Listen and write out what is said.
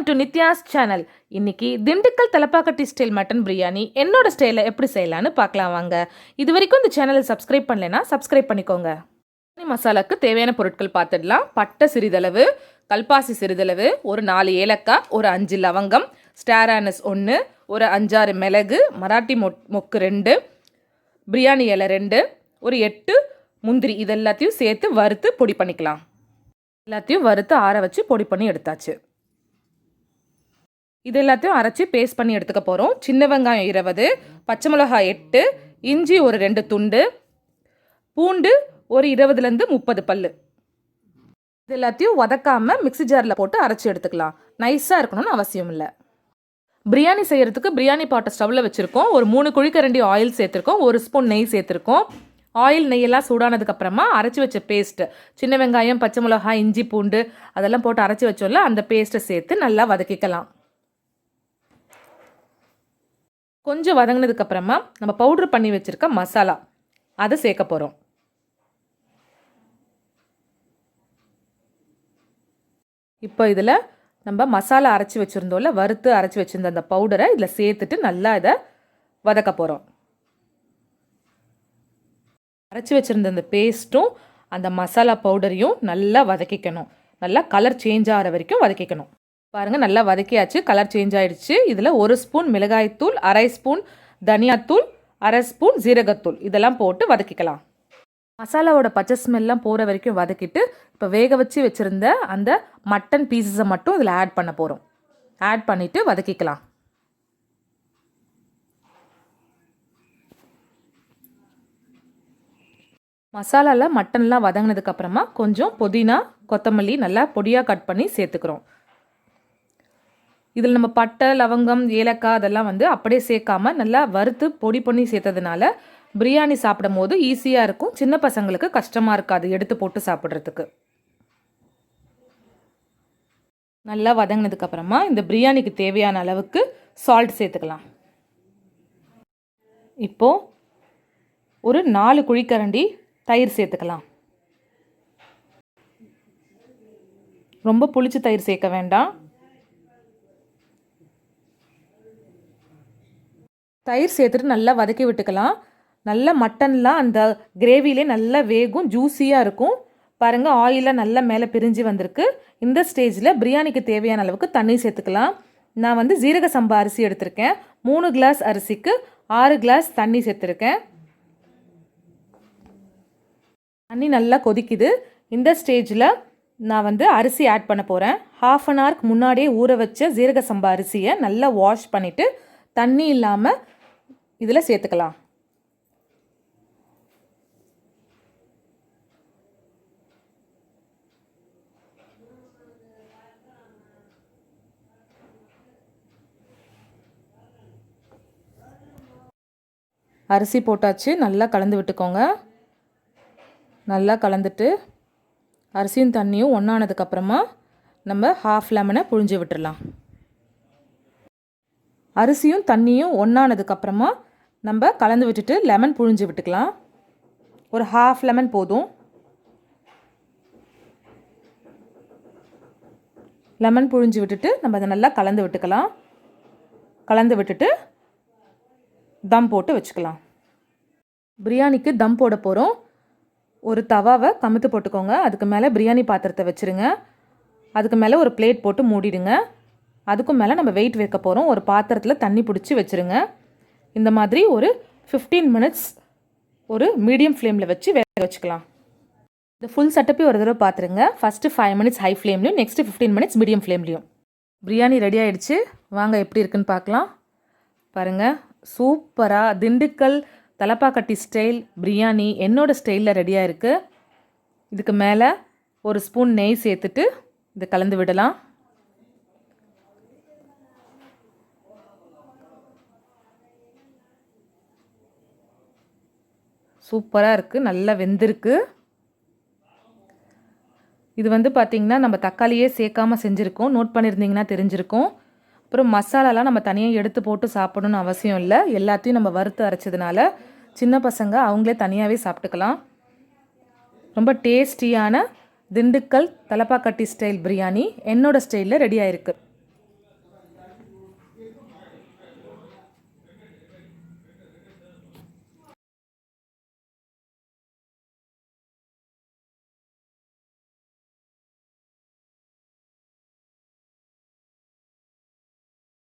to Nitya's channel. இன்னைக்கு Dindigul Thalappakatti style mutton biryani என்னோட ஸ்டைலில் எப்படி செய்யலான்னு பார்க்கலாம் வாங்க. இது வரைக்கும் இந்த சேனலை சப்ஸ்கிரைப் பண்ணலைன்னா சப்ஸ்கிரைப் பண்ணிக்கோங்க. மசாலாக்கு தேவையான பொருட்கள் பார்த்துடலாம். பட்டை சிறிதளவு, கல்பாசி சிறிதளவு, ஒரு 4 ஏலக்காய், ஒரு 5 லவங்கம், ஸ்டார் ஆனஸ் 1, ஒரு 5-6 மிளகு, மராட்டி மொக்கு 2, பிரியாணி இலை 2, ஒரு 8 முந்திரி, இதெல்லாத்தையும் சேர்த்து வறுத்து பொடி பண்ணிக்கலாம். எல்லாத்தையும் வறுத்து ஆற வச்சு பொடி பண்ணி எடுத்தாச்சு. இது எல்லாத்தையும் அரைச்சி பேஸ்ட் பண்ணி எடுத்துக்க போகிறோம். சின்ன வெங்காயம் 20, பச்சை மிளகாய் 8, இஞ்சி ஒரு 2 துண்டு, பூண்டு ஒரு 20லேருந்து 30 பல்லு. இது எல்லாத்தையும் வதக்காமல் மிக்ஸி ஜாரில் போட்டு அரைச்சி எடுத்துக்கலாம். நைஸாக இருக்கணும்னு அவசியம் இல்லை. பிரியாணி செய்கிறதுக்கு பிரியாணி பாட்டை ஸ்டவ்வில் வச்சுருக்கோம். ஒரு 3 குழிக்கரண்டி ஆயில் சேர்த்துருக்கோம், 1 ஸ்பூன் நெய் சேர்த்துருக்கோம். ஆயில் நெய்யெல்லாம் சூடானதுக்கப்புறமா அரைச்சி வச்ச பேஸ்ட்டு, சின்ன வெங்காயம், பச்சை மிளகாய், இஞ்சி, பூண்டு அதெல்லாம் போட்டு அரைச்சி வச்சோம்ல, அந்த பேஸ்ட்டை சேர்த்து நல்லா வதக்கிக்கலாம். கொஞ்சம் வதங்கினதுக்கப்புறமா நம்ம பவுட்ரு பண்ணி வச்சுருக்க மசாலா அதை சேர்க்க போகிறோம். இப்போ இதில் நம்ம மசாலா அரைச்சி வச்சுருந்தோம்ல, வறுத்து அரைச்சி வச்சுருந்த அந்த பவுடரை இதில் சேர்த்துட்டு நல்லா இதை வதக்க போகிறோம். அரைச்சி வச்சுருந்த அந்த பேஸ்ட்டும் அந்த மசாலா பவுடரையும் நல்லா வதக்கிக்கணும். நல்லா கலர் சேஞ்ச் ஆகிற வரைக்கும் வதக்கிக்கணும். பாருங்கள், நல்லா வதக்கியாச்சு, கலர் சேஞ்ச் ஆகிடுச்சு. இதில் 1 ஸ்பூன் மிளகாய்த்தூள், 1/2 ஸ்பூன் தனியாத்தூள், 1/2 ஸ்பூன் ஜீரகத்தூள் இதெல்லாம் போட்டு வதக்கிக்கலாம். மசாலாவோட பச்சை ஸ்மெல்லாம் போகிற வரைக்கும் வதக்கிட்டு இப்போ வேக வச்சு வச்சுருந்த அந்த மட்டன் பீசஸை மட்டும் இதில் ஆட் பண்ண போகிறோம். ஆட் பண்ணிவிட்டு வதக்கிக்கலாம். மசாலாவில் மட்டன்லாம் வதங்கினதுக்கப்புறமா கொஞ்சம் புதினா, கொத்தமல்லி நல்லா பொடியாக கட் பண்ணி சேர்த்துக்கிறோம். இதில் நம்ம பட்டை, லவங்கம், ஏலக்காய் அதெல்லாம் அப்படியே சேர்க்காம நல்லா வறுத்து பொடி பண்ணி சேர்த்ததுனால பிரியாணி சாப்பிடும் போது ஈஸியாக இருக்கும். சின்ன பசங்களுக்கு கஷ்டமாக இருக்காது எடுத்து போட்டு சாப்பிட்றதுக்கு. நல்லா வதங்கினதுக்கப்புறமா இந்த பிரியாணிக்கு தேவையான அளவுக்கு சால்ட் சேர்த்துக்கலாம். இப்போது ஒரு 4 குழிக்கரண்டி தயிர் சேர்த்துக்கலாம். ரொம்ப புளிச்சு தயிர் சேர்க்க வேண்டாம். தயிர் சேர்த்துட்டு நல்லா வதக்கி விட்டுக்கலாம். நல்லா மட்டன்லாம் அந்த கிரேவிலே நல்லா வேகும், ஜூஸியாக இருக்கும். பாருங்கள், ஆயிலாக நல்லா மேலே பிரிஞ்சு வந்திருக்கு. இந்த ஸ்டேஜில் பிரியாணிக்கு தேவையான அளவுக்கு தண்ணி சேர்த்துக்கலாம். நான் ஜீரக சம்பா அரிசி எடுத்திருக்கேன். 3 கிளாஸ் அரிசிக்கு 6 கிளாஸ் தண்ணி சேர்த்துருக்கேன். தண்ணி நல்லா கொதிக்குது. இந்த ஸ்டேஜில் நான் அரிசி ஆட் பண்ண போகிறேன். 1/2 அன் ஹவருக்கு முன்னாடியே ஊற வச்ச ஜீரக சம்பா அரிசியை நல்லா வாஷ் பண்ணிவிட்டு தண்ணி இல்லாமல் இதில் சேர்த்துக்கலாம். அரிசி போட்டாச்சு, நல்லா கலந்து விட்டுக்கோங்க. நல்லா கலந்துட்டு அரிசியும் தண்ணியும் ஒன்றானதுக்கப்புறமா நம்ம 1/2 லெமனை புழிஞ்சு விட்டுடலாம். அரிசியும் தண்ணியும் ஒன்றானதுக்கப்புறமா நம்ம கலந்து விட்டுட்டு லெமன் புழிஞ்சு விட்டுக்கலாம். ஒரு 1/2 லெமன் போதும். லெமன் புழிஞ்சு விட்டுட்டு நம்ம அதை நல்லா கலந்து விட்டுக்கலாம். கலந்து விட்டுட்டு தம் போட்டு வச்சுக்கலாம். பிரியாணிக்கு தம் போட போகிறோம். ஒரு தவாவை கமுத்து போட்டுக்கோங்க. அதுக்கு மேலே பிரியாணி பாத்திரத்தை வச்சுருங்க. அதுக்கு மேலே ஒரு பிளேட் போட்டு மூடிடுங்க. அதுக்கும் மேலே நம்ம வெயிட் வைக்க போகிறோம். ஒரு பாத்திரத்தில் தண்ணி பிடிச்சி வச்சுருங்க. இந்த மாதிரி ஒரு 15 மினிட்ஸ் ஒரு மீடியம் ஃப்ளேமில் வச்சு வேக வச்சுக்கலாம். இந்த ஃபுல் செட்டப்பே ஒரு தடவை பார்த்துருங்க. ஃபஸ்ட்டு 5 மினிட்ஸ் ஹை ஃப்ளேம்லையும், நெக்ஸ்ட்டு 15 மினிட்ஸ் மீடியம் ஃப்ளேம்லையும். பிரியாணி ரெடி ஆகிடுச்சு. வாங்க எப்படி இருக்குன்னு பார்க்கலாம். பாருங்கள், சூப்பராக திண்டுக்கல் தலப்பாக்கட்டி ஸ்டைல் பிரியாணி என்னோட ஸ்டைலில் ரெடியாக இருக்குது. இதுக்கு மேலே 1 ஸ்பூன் நெய் சேர்த்துட்டு இதை கலந்து விடலாம். சூப்பராக இருக்குது, நல்லா வெந்திருக்கு. இது பார்த்திங்கன்னா நம்ம தக்காளியே சேர்க்காமல் செஞ்சுருக்கோம். நோட் பண்ணியிருந்தீங்கன்னா தெரிஞ்சிருக்கும். அப்புறம் மசாலாலாம் நம்ம தனியாக எடுத்து போட்டு சாப்பிடணும்னு அவசியம் இல்லை. எல்லாத்தையும் நம்ம வறுத்து அரைச்சதுனால சின்ன பசங்க அவங்களே தனியாகவே சாப்பிட்டுக்கலாம். ரொம்ப டேஸ்டியான திண்டுக்கல் தலப்பாக்கட்டி ஸ்டைல் பிரியாணி என்னோடய ஸ்டைலில் ரெடி ஆகிருக்கு.